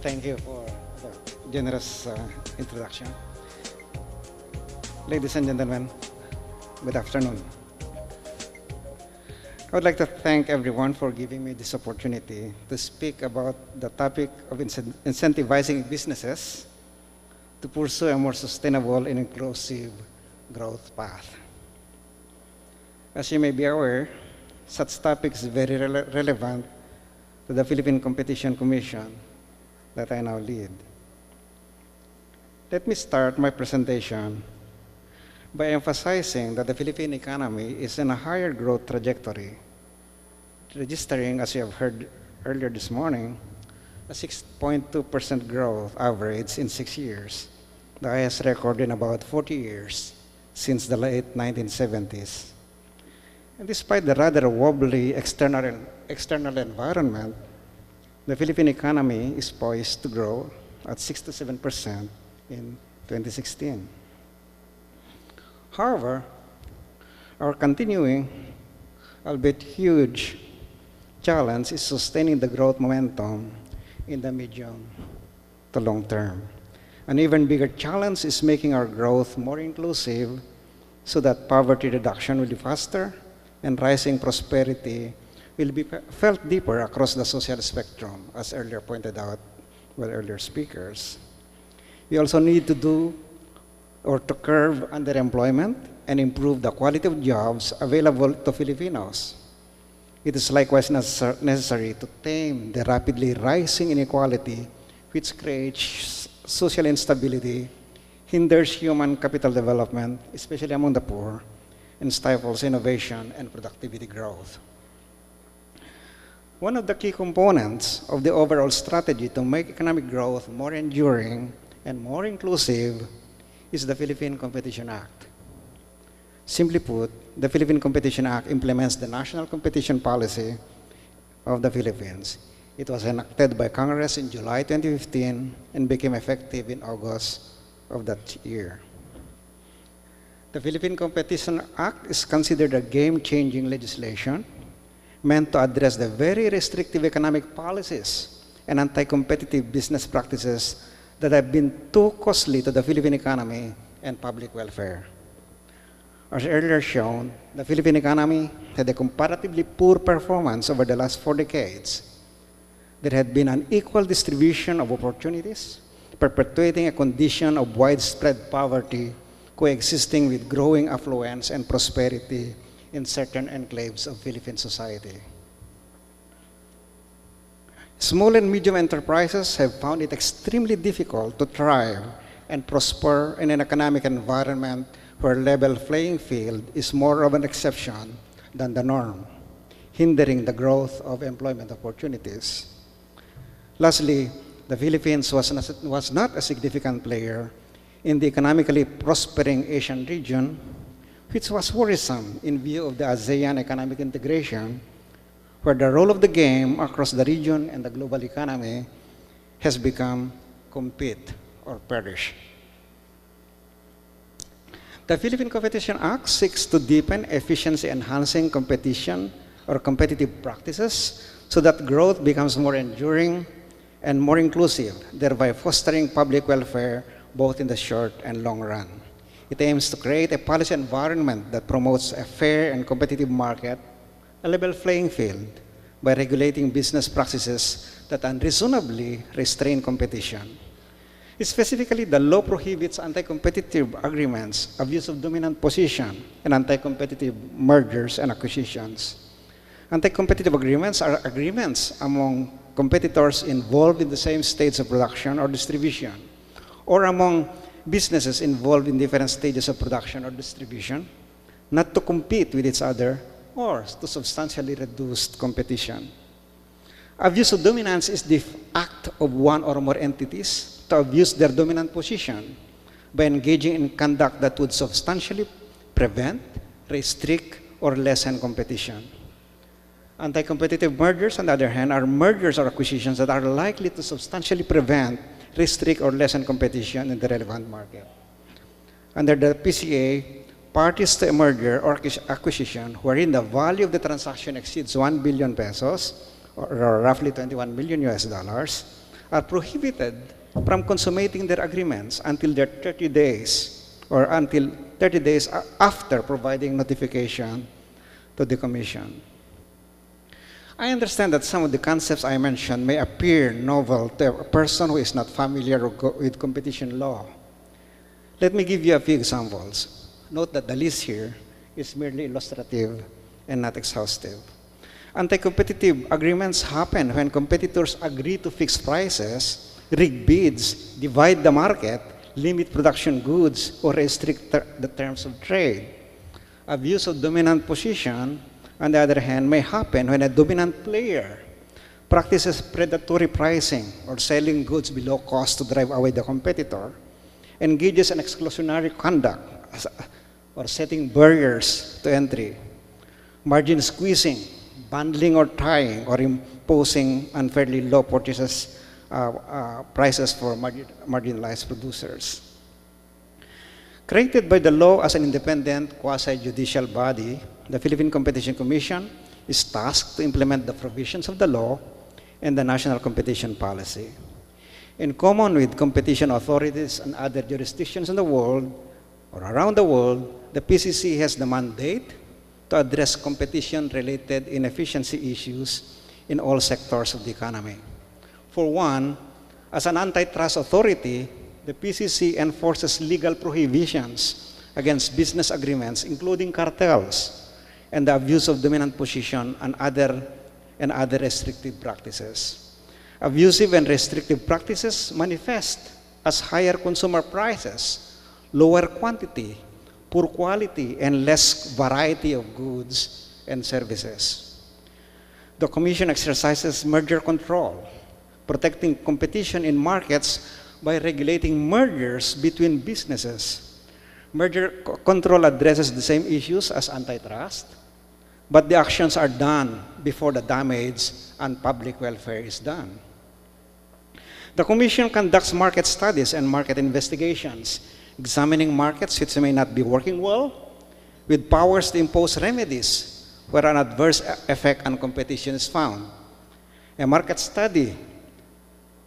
Thank you for the generous introduction. Ladies and gentlemen, good afternoon. I would like to thank everyone for giving me this opportunity to speak about the topic of incentivizing businesses to pursue a more sustainable and inclusive growth path. As you may be aware, such topic is very relevant to the Philippine Competition Commission that I now lead. Let me start my presentation by emphasizing that the Philippine economy is in a higher growth trajectory, registering, as you have heard earlier this morning, a 6.2% growth average in 6 years, the highest record in about 40 years since the late 1970s. And despite the rather wobbly external environment, the Philippine economy is poised to grow at 6 to 7% in 2016. However, our continuing, albeit huge, challenge is sustaining the growth momentum in the medium to long term. An even bigger challenge is making our growth more inclusive so that poverty reduction will be faster and rising prosperity will be felt deeper across the social spectrum, as earlier pointed out by earlier speakers. We also need to to curb underemployment and improve the quality of jobs available to Filipinos. It is likewise necessary to tame the rapidly rising inequality which creates social instability, hinders human capital development, especially among the poor, and stifles innovation and productivity growth. One of the key components of the overall strategy to make economic growth more enduring and more inclusive is the Philippine Competition Act. Simply put, the Philippine Competition Act implements the national competition policy of the Philippines. It was enacted by Congress in July 2015 and became effective in August of that year. The Philippine Competition Act is considered a game-changing legislation meant to address the very restrictive economic policies and anti-competitive business practices that have been too costly to the Philippine economy and public welfare. As earlier shown, the Philippine economy had a comparatively poor performance over the last 4 decades. There had been an equal distribution of opportunities, perpetuating a condition of widespread poverty coexisting with growing affluence and prosperity in certain enclaves of Philippine society. Small and medium enterprises have found it extremely difficult to thrive and prosper in an economic environment where level playing field is more of an exception than the norm, hindering the growth of employment opportunities. Lastly, the Philippines was not a significant player in the economically prospering Asian region, which was worrisome in view of the ASEAN economic integration, where the role of the game across the region and the global economy has become compete or perish. The Philippine Competition Act seeks to deepen efficiency-enhancing competition or competitive practices so that growth becomes more enduring and more inclusive, thereby fostering public welfare both in the short and long run. It aims to create a policy environment that promotes a fair and competitive market, a level playing field, by regulating business practices that unreasonably restrain competition. Specifically, the law prohibits anti-competitive agreements, abuse of dominant position, and anti-competitive mergers and acquisitions. Anti-competitive agreements are agreements among competitors involved in the same states of production or distribution, or among businesses involved in different stages of production or distribution, not to compete with each other or to substantially reduce competition. Abuse of dominance is the act of one or more entities to abuse their dominant position by engaging in conduct that would substantially prevent, restrict, or lessen competition. Anti-competitive mergers, on the other hand, are mergers or acquisitions that are likely to substantially prevent, restrict, or lessen competition in the relevant market. Under the PCA, parties to a merger or acquisition wherein the value of the transaction exceeds 1 billion pesos, or roughly 21 million US dollars, are prohibited from consummating their agreements until their 30 days or until 30 days after providing notification to the Commission. I understand that some of the concepts I mentioned may appear novel to a person who is not familiar with competition law. Let me give you a few examples. Note that the list here is merely illustrative and not exhaustive. Anti-competitive agreements happen when competitors agree to fix prices, rig bids, divide the market, limit production goods, or restrict the terms of trade. Abuse of dominant position, on the other hand, may happen when a dominant player practices predatory pricing or selling goods below cost to drive away the competitor, engages in exclusionary conduct or setting barriers to entry, margin squeezing, bundling or tying, or imposing unfairly low prices for marginalized producers. Created by the law as an independent quasi-judicial body, the Philippine Competition Commission is tasked to implement the provisions of the law and the national competition policy. In common with competition authorities and other jurisdictions in the world or around the world, the PCC has the mandate to address competition-related inefficiency issues in all sectors of the economy. For one, as an antitrust authority, the PCC enforces legal prohibitions against business agreements, including cartels, and the abuse of dominant position and other restrictive practices. Abusive and restrictive practices manifest as higher consumer prices, lower quantity, poor quality, and less variety of goods and services. The Commission exercises merger control, protecting competition in markets by regulating mergers between businesses. Merger control addresses the same issues as antitrust, but the actions are done before the damage and public welfare is done. The Commission conducts market studies and market investigations, examining markets which may not be working well, with powers to impose remedies where an adverse effect on competition is found. A market study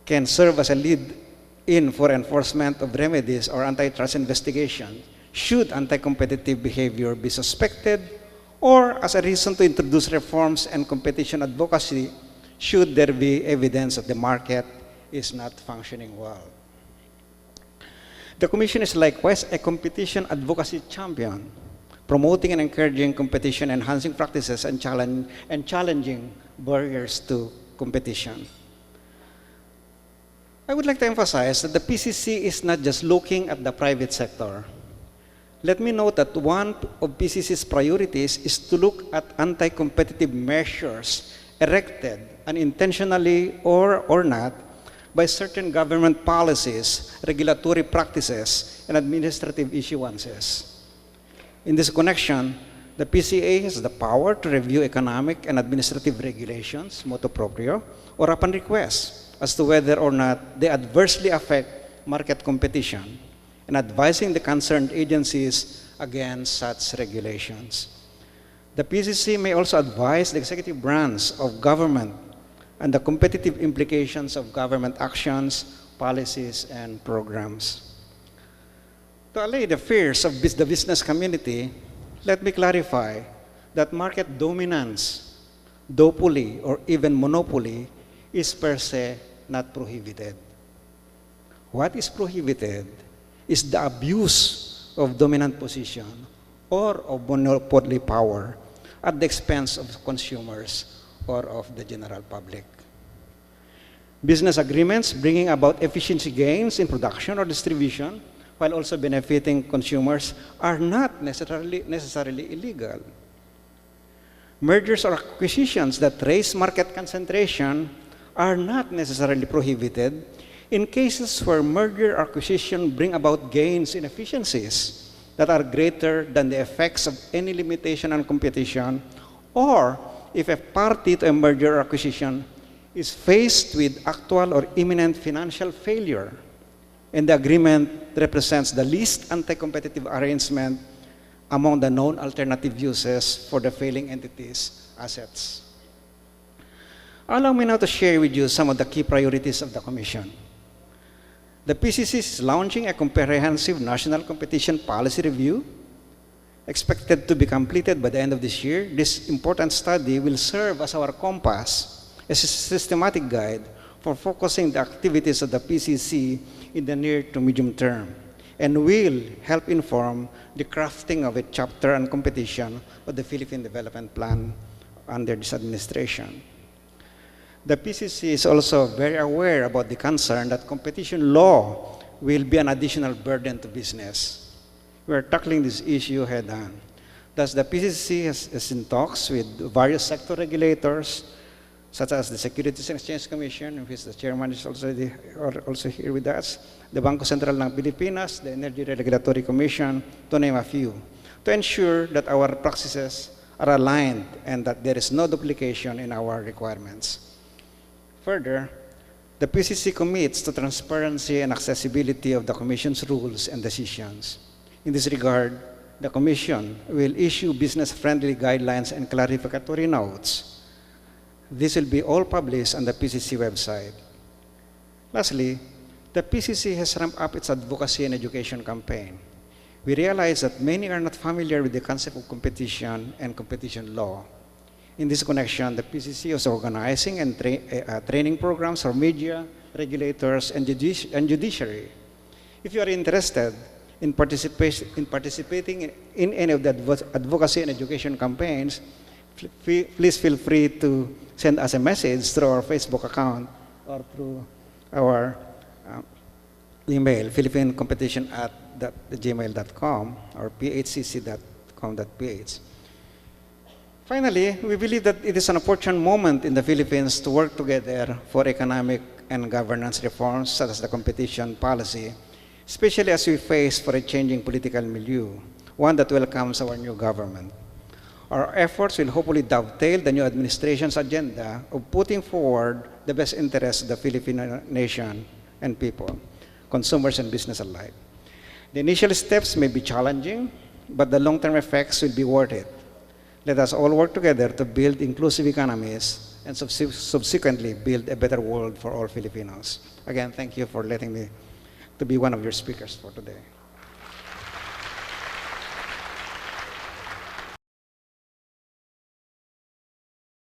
can serve as a lead-in for enforcement of remedies or antitrust investigation should anti-competitive behavior be suspected, or as a reason to introduce reforms and competition advocacy should there be evidence that the market is not functioning well. The Commission is likewise a competition advocacy champion, promoting and encouraging competition-enhancing practices and challenging barriers to competition. I would like to emphasize that the PCC is not just looking at the private sector. Let me note that one of PCC's priorities is to look at anti-competitive measures erected unintentionally or not by certain government policies, regulatory practices, and administrative issuances. In this connection, the PCA has the power to review economic and administrative regulations, motu proprio, or upon request, as to whether or not they adversely affect market competition, and advising the concerned agencies against such regulations. The PCC may also advise the executive branch of government and the competitive implications of government actions, policies, and programs. To allay the fears of the business community, let me clarify that market dominance, duopoly, or even monopoly is per se not prohibited. What is prohibited is the abuse of dominant position or of monopoly power at the expense of consumers or of the general public. Business agreements bringing about efficiency gains in production or distribution while also benefiting consumers are not necessarily illegal. Mergers or acquisitions that raise market concentration are not necessarily prohibited in cases where merger or acquisition bring about gains in efficiencies that are greater than the effects of any limitation on competition, or if a party to a merger or acquisition is faced with actual or imminent financial failure, and the agreement represents the least anti-competitive arrangement among the known alternative uses for the failing entity's assets. Allow me now to share with you some of the key priorities of the Commission. The PCC is launching a comprehensive national competition policy review, expected to be completed by the end of this year. This important study will serve as our compass, as a systematic guide for focusing the activities of the PCC in the near to medium term, and will help inform the crafting of a chapter on competition of the Philippine Development Plan under this administration. The PCC is also very aware about the concern that competition law will be an additional burden to business. We are tackling this issue head-on. Thus, the PCC is in talks with various sector regulators, such as the Securities and Exchange Commission, in which the chairman is also here with us, the Bangko Sentral ng Pilipinas, the Energy Regulatory Commission, to name a few, to ensure that our practices are aligned and that there is no duplication in our requirements. Further, the PCC commits to transparency and accessibility of the Commission's rules and decisions. In this regard, the Commission will issue business-friendly guidelines and clarificatory notes. This will be all published on the PCC website. Lastly, the PCC has ramped up its advocacy and education campaign. We realize that many are not familiar with the concept of competition and competition law. In this connection, the PCC is organizing and training programs for media, regulators, and judiciary. If you are interested in participating in any of the advocacy and education campaigns, please feel free to send us a message through our Facebook account or through our email, philippinecompetition@gmail.com or phcc.com.ph. Finally, we believe that it is an opportune moment in the Philippines to work together for economic and governance reforms such as the competition policy, especially as we face for a changing political milieu, one that welcomes our new government. Our efforts will hopefully dovetail the new administration's agenda of putting forward the best interests of the Filipino nation and people, consumers and business alike. The initial steps may be challenging, but the long-term effects will be worth it. Let us all work together to build inclusive economies and subsequently build a better world for all Filipinos. Again, thank you for letting me to be one of your speakers for today.